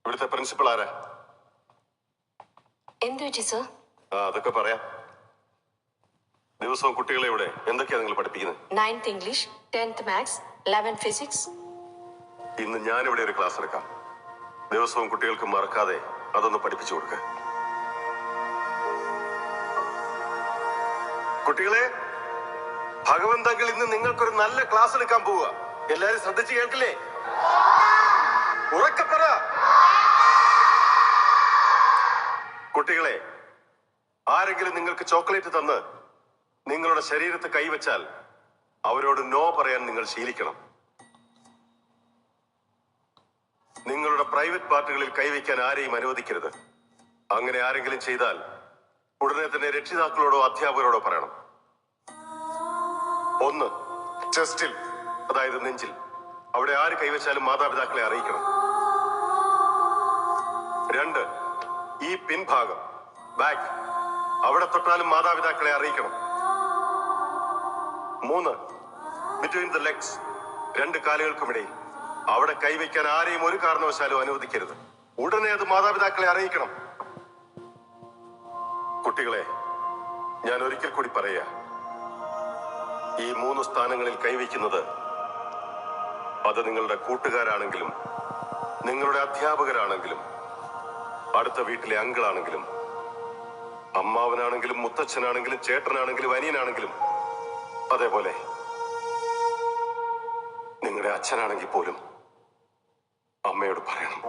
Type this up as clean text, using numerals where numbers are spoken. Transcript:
ഇവിടുത്തെ പ്രിൻസിപ്പൾ ആരാ? എന്ത് പറ്റി സർ? അതൊക്കെ പറയാം. ദിവസവും കുട്ടികളെ ഇവിടെ എന്തൊക്കെയാ നിങ്ങൾ പഠിപ്പിക്കുന്നത്? 9th English, 10th maths, 11th physics. ഇന്ന് ഞാനിവിടെ ഒരു ക്ലാസ് എടുക്കാം. ദിവസവും കുട്ടികൾക്ക് മറക്കാതെ അതൊന്ന് പഠിപ്പിച്ചു കൊടുക്കുക. കുട്ടികളെ, ഭഗവന്തങ്ങൾ ഇന്ന് നിങ്ങൾക്കൊരു നല്ല ക്ലാസ് എടുക്കാൻ പോവുക. എല്ലാരും ശ്രദ്ധിച്ച് കേൾക്കില്ലേ? ഉറക്കെ പറ. കുട്ടികളെ, ആരെങ്കിലും നിങ്ങൾക്ക് ചോക്ലേറ്റ് തന്ന് നിങ്ങളുടെ ശരീരത്ത് കൈവച്ചാൽ അവരോട് നോ പറയാൻ നിങ്ങൾ ശീലിക്കണം. നിങ്ങളുടെ പ്രൈവറ്റ് പാർട്ടുകളിൽ കൈവയ്ക്കാൻ ആരെയും അനുവദിക്കരുത്. അങ്ങനെ ആരെങ്കിലും ചെയ്താൽ ഉടനെ തന്നെ രക്ഷിതാക്കളോടോ അധ്യാപകരോടോ പറയണം. 1, ചെസ്റ്റിൽ, അതായത് നെഞ്ചിൽ. അവിടെ ആര് കൈവച്ചാലും മാതാപിതാക്കളെ അറിയിക്കണം. 2, ഈ പിൻഭാഗം, ബാക്ക്, അവിടെ തൊട്ടാലും മാതാപിതാക്കളെ അറിയിക്കണം. 3, ബിറ്റ്വീൻ ദ ലെഗ്സ്, 2 കാലുകൾക്കുമിടയിൽ. അവിടെ കൈവയ്ക്കാൻ ആരെയും ഒരു കാരണവശാലും അനുവദിക്കരുത്. ഉടനെ അത് മാതാപിതാക്കളെ അറിയിക്കണം. കുട്ടികളെ, ഞാൻ ഒരിക്കൽ കൂടി പറയാ, ഈ 3 സ്ഥാനങ്ങളിൽ കൈവയ്ക്കുന്നത് അത് നിങ്ങളുടെ കൂട്ടുകാരാണെങ്കിലും നിങ്ങളുടെ അധ്യാപകരാണെങ്കിലും അടുത്ത വീട്ടിലെ അങ്കിളാണെങ്കിലും അമ്മാവനാണെങ്കിലും മുത്തച്ഛനാണെങ്കിലും ചേട്ടനാണെങ്കിലും അനിയനാണെങ്കിലും അതേപോലെ നിങ്ങളുടെ അച്ഛനാണെങ്കിൽ പോലും അമ്മയോട് പറയണം.